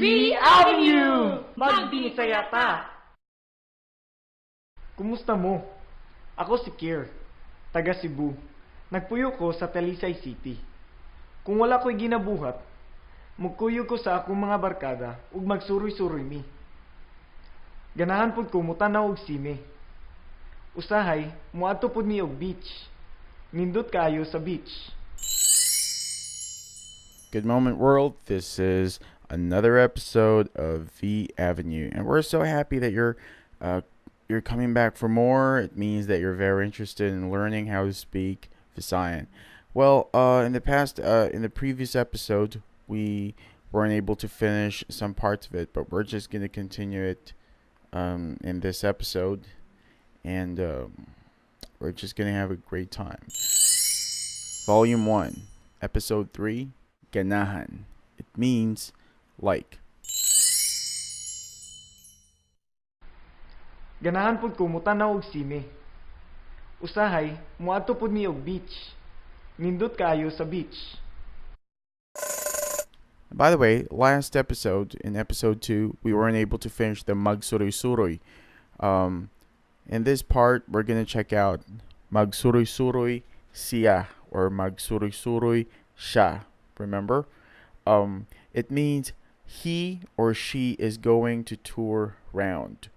V Avenue! Magbisaya ta! Kumusta mo? Ako si Kier, taga Cebu. Nagpuyo ko sa Talisay City. Kung wala ko'y ginabuhat, magkuyo ko sa akong mga barkada ug magsuroy-suroy mi. Ganahan pud ko mutanaw og sine. Usahay, muadto pud mi og beach. Nindot kaayo sa beach. Good moment, world. This is another episode of V Avenue, and we're so happy that you're coming back for more. It means that you're very interested in learning how to speak Visayan. Well, in the previous episode, we weren't able to finish some parts of it, but we're just gonna continue it in this episode, and we're just gonna have a great time. Volume 1, Episode 3, Ganahan. It means like. Ganahan pud ko mutanaw og sine. Usahay, muadto pud mi og beach. Nindot kaayo sa beach. By the way, last episode, in episode 2, we weren't able to finish the Magsuroy-suroy. In this part, we're going to check out Magsuroy-suroy siya or Magsuroy-suroy siya. Remember? It means he or she is going to tour round,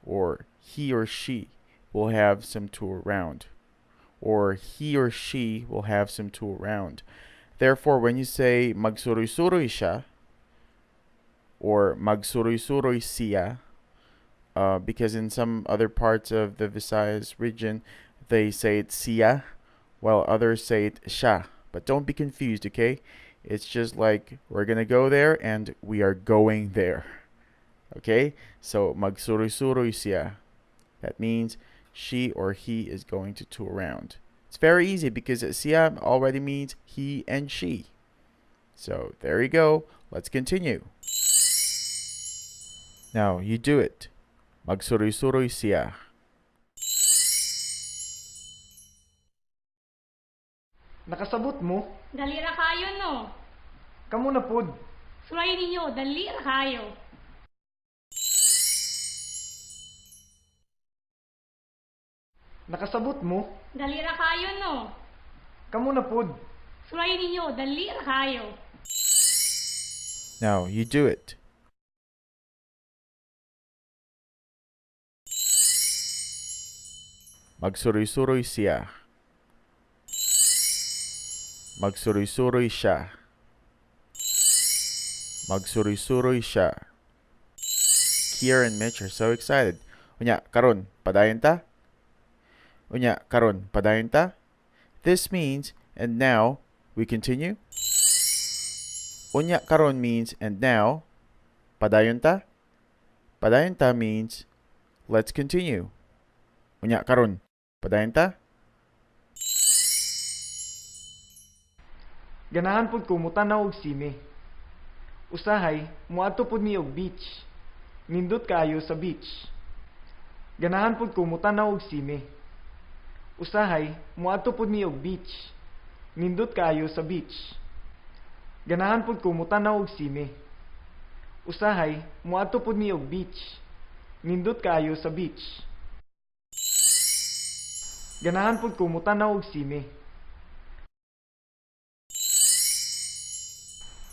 or he or she will have some tour round, or he or she will have some tour round. Therefore, when you say magsuroy-suroy siya or magsuroy-suroy siya, because in some other parts of the Visayas region, they say it siya, while others say it siya. But don't be confused, okay? It's just like we're gonna go there and we are going there. Okay? So magsuroy-suroy siya. That means she or he is going to tour around. It's very easy because siya already means he and she. So there you go. Let's continue. Now you do it. Magsuroy-suroy siya. Nakasabot mo? Dalira kayo no. Kamo na pud. Sulayin ninyo, dalira kayo. Nakasabot mo? Dalira kayo no. Kamo na pud. Sulayin ninyo, dalira kayo. Now you do it. Magsuroy-suroy siya. Magsuroy-suroy siya. Magsuroy-suroy siya. Kier and Mitch are so excited. Unya, karon, padayon ta? Unya, karon, padayon ta? This means, and now, we continue. Unya, karon means, and now, padayon ta? Padayon ta means, let's continue. Unya, karon, padayon ta? Ganahan pud ko mutanaw og sine. Usahay, muadto pud mi og beach. Nindot kaayo sa beach. Ganahan pud ko mutanaw og sine. Usahay, muadto pud mi og beach. Nindot kaayo sa beach. Ganahan pud ko mutanaw og sine. Usahay, muadto pud mi og beach. Nindot kaayo sa beach. Ganahan pud ko mutanaw og sine.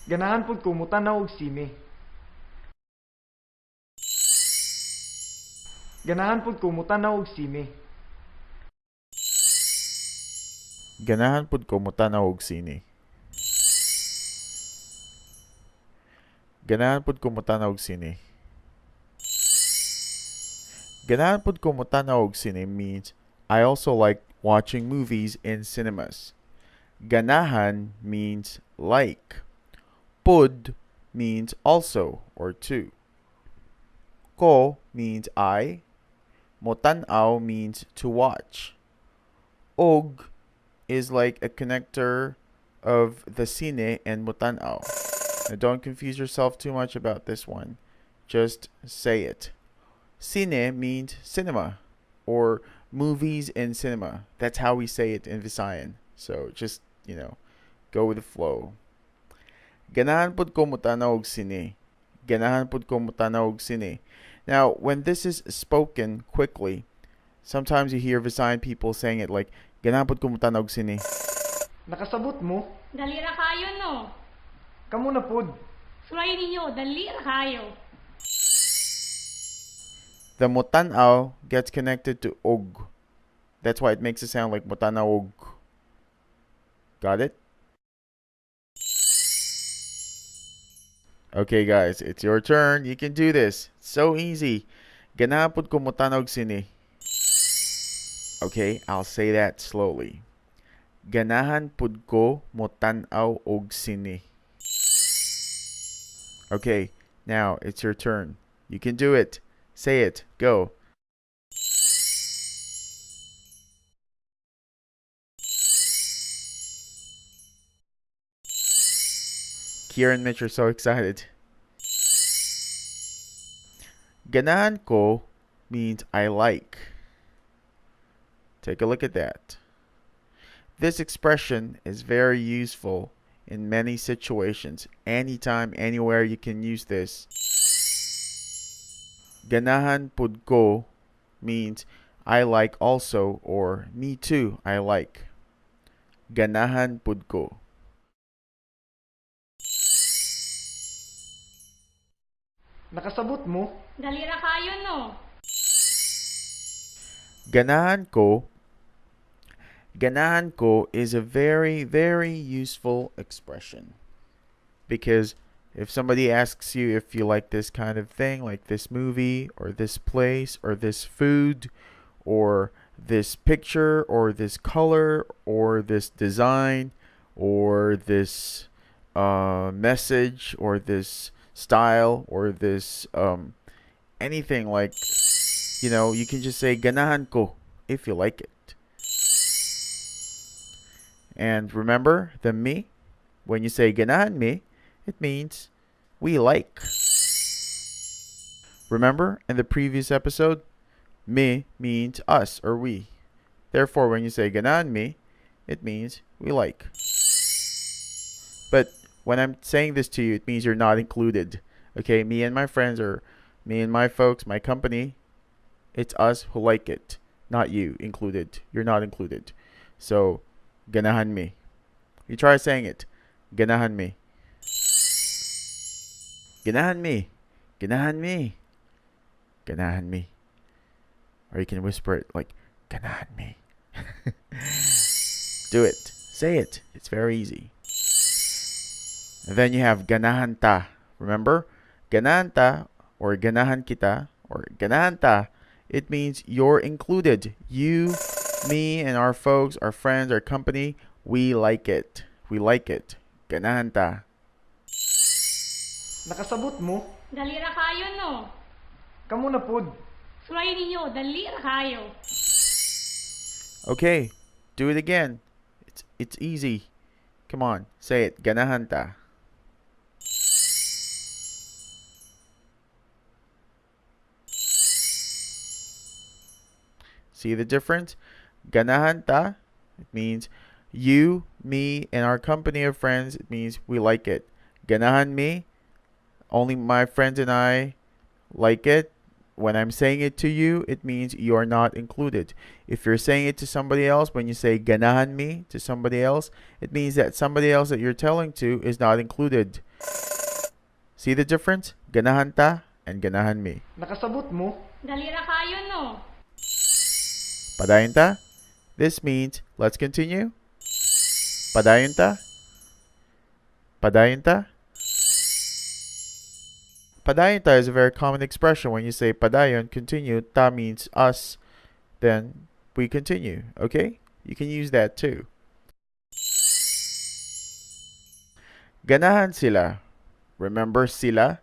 Ganahan pud ko mutanaw og sine. Ganahan pud ko mutanaw og sine. Ganahan pud ko mutanaw og sine. Ganahan pud ko mutanaw og sine. Ganahan pud ko mutanaw og sine means I also like watching movies in cinemas. Ganahan means like. Pud means also or to. Ko means I. Motanaw means to watch. Og is like a connector of the sine and motanaw. Now don't confuse yourself too much about this one. Just say it. Cine means cinema or movies in cinema. That's how we say it in Visayan. So just, go with the flow. Ganahan pud ko mutanaw og sine. Ganahan pud ko mutanaw og sine. Now, when this is spoken quickly, sometimes you hear Visayan people saying it like, ganahan pud ko mutanaw og sine. Nakasabot mo? Dali ra kayo no. Kamo na pud. Suray ninyo, dali ra kayo. The mutanaw gets connected to og. That's why it makes it sound like mutanaw og. Got it? Okay, guys, it's your turn. You can do this. It's so easy. Ganahan pud ko mutanaw og sine. Okay, I'll say that slowly. Ganahan pud ko motanaw og sine. Okay, now it's your turn. You can do it. Say it. Go. Kira and Mitch are so excited. Ganahan ko means I like. Take a look at that. This expression is very useful in many situations. Anytime, anywhere you can use this. Ganahan pud ko means I like also, or me too, I like. Ganahan pud ko. Nakasabot mo? Dali ra kayo no. Ganahan ko. Ganahan ko is a very, very useful expression. Because if somebody asks you if you like this kind of thing, like this movie, or this place, or this food, or this picture, or this color, or this design, or this message, or this style, or this anything, like, you know, you can just say ganahan ko if you like it. And remember the me, when you say ganahan me, it means we like. Remember in the previous episode, me means us or we. Therefore, when you say ganahan me, it means we like. But when I'm saying this to you, it means you're not included. Okay, me and my friends, or me and my folks, my company, it's us who like it, not you included. You're not included. So, ganahan me. You try saying it. Ganahan me. Ganahan me. Ganahan me. Ganahan me. Or you can whisper it like, ganahan me. Do it. Say it. It's very easy. And then you have ganahan ta. Remember? Ganahan ta, or ganahan kita, or ganahan ta. It means you're included. You, me, and our folks, our friends, our company, we like it. We like it. Ganahan ta. Nakasabot mo? Dali ra kayo no. Kamo na pud. Suray ninyo, dali ra kayo. Okay, do it again. It's easy. Come on, say it. Ganahan ta. See the difference? Ganahan ta, it means you, me, and our company of friends. It means we like it. Ganahan me, only my friends and I like it. When I'm saying it to you, it means you are not included. If you're saying it to somebody else, when you say ganahan me to somebody else, it means that somebody else that you're telling to is not included. See the difference? Ganahan ta and ganahan me. Nakasabot mo? Dali ra kayo no. Padayon ta? This means, let's continue. Padayon ta? Padayon ta? Padayon ta is a very common expression. When you say padayon, continue, ta means us, then we continue, okay? You can use that too. Ganahan sila. Remember sila?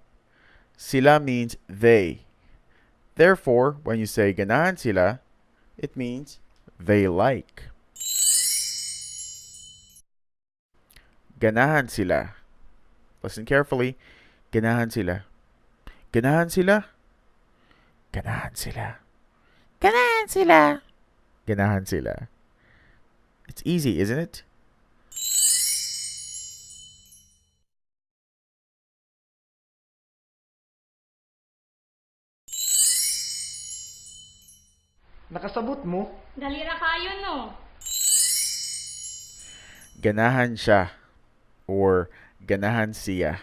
Sila means they. Therefore, when you say ganahan sila, it means they like. Ganahan sila. Listen carefully. Ganahan sila. Ganahan sila. Ganahan sila. Ganahan sila. Ganahan sila. It's easy, isn't it? Nakasabot mo? Dali ra kayo no. Ganahan siya or ganahan siya.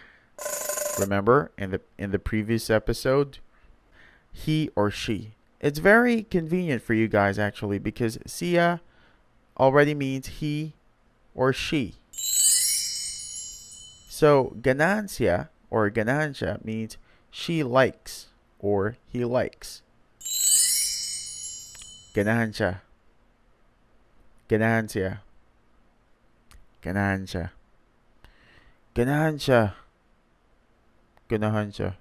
Remember in the previous episode, he or she. It's very convenient for you guys actually because siya already means he or she. So ganahan siya or ganahan siya means she likes or he likes. Ganahan siya. Ganahan siya. Ganahan siya. Ganahan siya. Ganahan siya.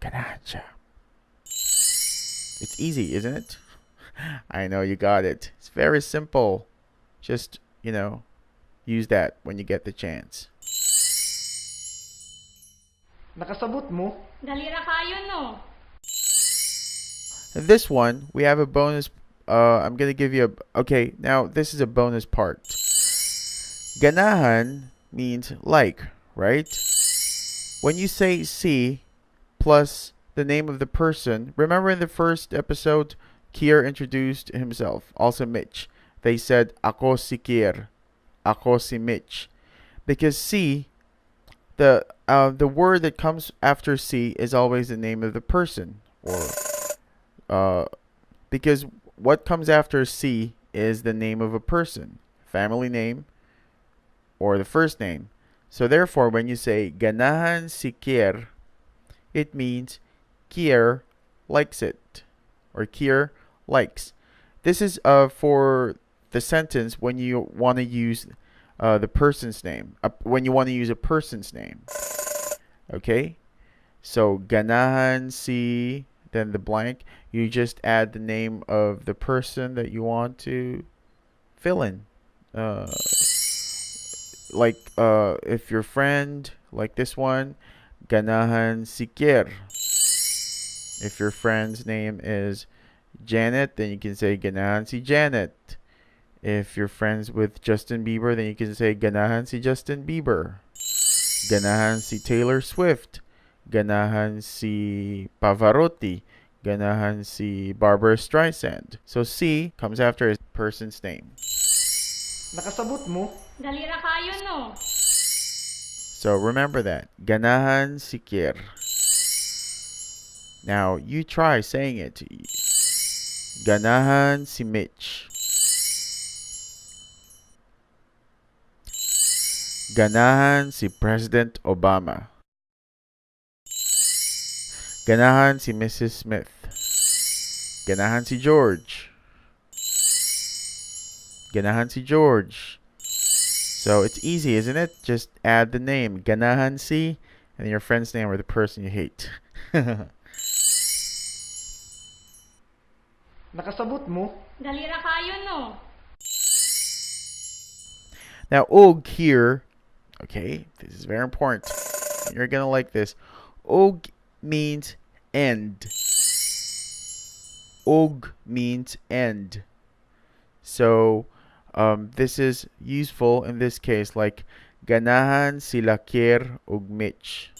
Ganahan siya. It's easy, isn't it? I know you got it. It's very simple. Just, use that when you get the chance. Nakasabot mo? Dali ra kayo no. This one, we have a bonus. I'm going to give you okay, now this is a bonus part. Ganahan means like, right? When you say si plus the name of the person, remember in the first episode, Kier introduced himself, also Mitch. They said, ako si Kier, ako si Mitch. Because si, the word that comes after si is always the name of the person. Or because what comes after si is the name of a person, family name, or the first name. So therefore, when you say ganahan si Kier, it means Kier likes it, or Kier likes. This is for the sentence when you want to use the person's name, when you want to use a person's name. Okay? So ganahan si, then the blank, you just add the name of the person that you want to fill in. Like if your friend, like this one, ganahan si Kier. If your friend's name is Janet, then you can say ganahan si Janet. If you're friends with Justin Bieber, then you can say ganahan si Justin Bieber. Ganahan si Taylor Swift. Ganahan si Pavarotti. Ganahan si Barbara Streisand. So si comes after a person's name. Nakasabot mo? Dali ra kayo no. So remember that. Ganahan si Kier. Now you try saying it. Ganahan si Mitch. Ganahan si President Obama. Ganahan si Mrs. Smith. Ganahan si George. Ganahan si George. So it's easy, isn't it? Just add the name. Ganahan si, and your friend's name or the person you hate. Nakasabot mo? Dali ra kayo no. Now, og here, okay, this is very important. You're going to like this. Og means end. Og means end. So, this is useful in this case, like, ganahan sila Kier og Mitch.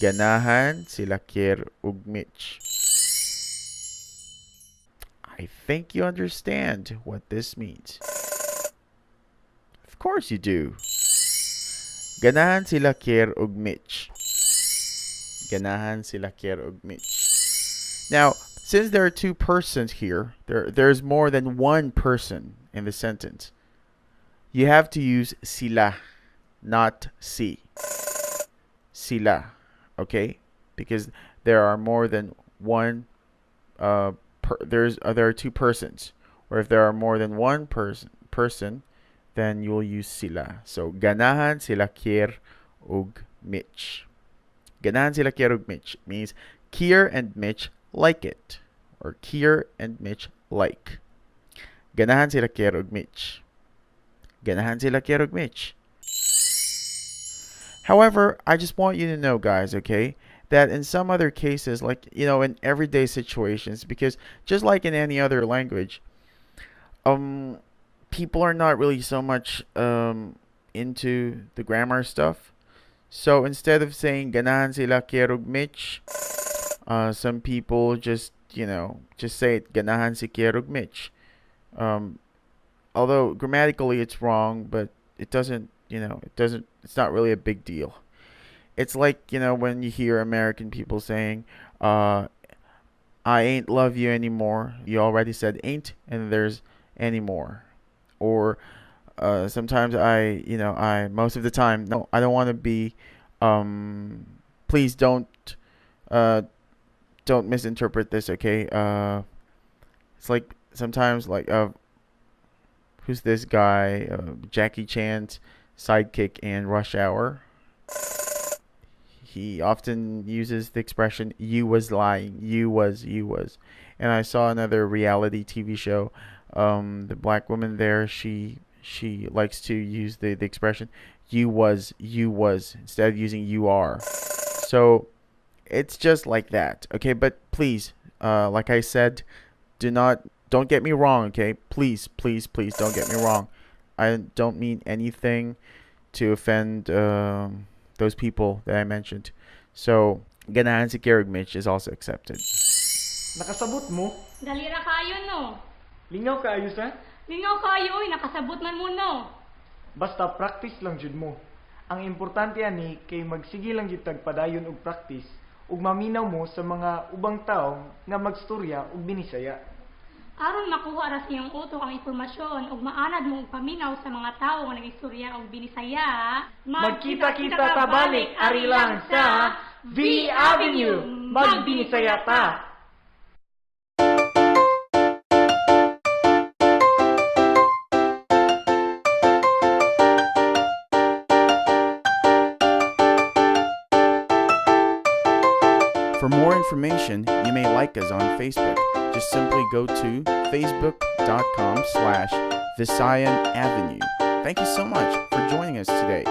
Ganahan sila Kier og Mitch. I think you understand what this means. Of course you do. Ganahan sila Kier og Mitch. Ganahan sila Kier og Mitch. Now, since there are two persons here, there's more than one person in the sentence. You have to use sila, not si. Sila, okay? Because there are more than one. There are two persons. Or if there are more than one person, then you'll use sila. So ganahan sila Kier og Mitch. Ganahan sila Kier og Mitch means Kier and Mitch like it, or Kier and Mitch like. Ganahan sila Kier og Mitch. Ganahan sila Kier og Mitch. However, I just want you to know, guys, okay, that in some other cases, like, in everyday situations, because just like in any other language, people are not really so much into the grammar stuff. So instead of saying ganahan sila Kier og Mitch, some people just just say it, ganahan si Kierog Mitch. Although grammatically it's wrong, but it doesn't, it's not really a big deal. It's like, when you hear American people saying, I ain't love you anymore. You already said ain't, and there's anymore. Or sometimes most of the time, no, I don't want to be, please don't misinterpret this, okay? It's like sometimes like who's this guy? Jackie Chan's sidekick in Rush Hour. He often uses the expression "you was lying," you was. And I saw another reality TV show. The black woman there, she likes to use the expression "you was" instead of using "you are." So it's just like that, okay? But please, like I said, don't get me wrong, okay? Please don't get me wrong. I don't mean anything to offend those people that I mentioned. So, ganahan si Kierog Mitch is also accepted. Nakasabot mo? Dalira kayo no. Lingaw kaayo sa? Lingaw kayo nakasabot man mo no. Basta practice lang jud mo. Ang importante ani kay magsige lang jud tagpadayon og practice ug maminaw mo sa mga ubang tao nga magstorya og binisaya. Aron makuha ra sa iyong utok ang impormasyon ug maanad mo og paminaw sa mga tawo nga nagistorya og binisaya, Magkita-kita ta balik ari lang sa V Avenue. Magbinisaya ta. For more information, you may like us on Facebook. Just simply go to facebook.com/Visayan Avenue. Thank you so much for joining us today.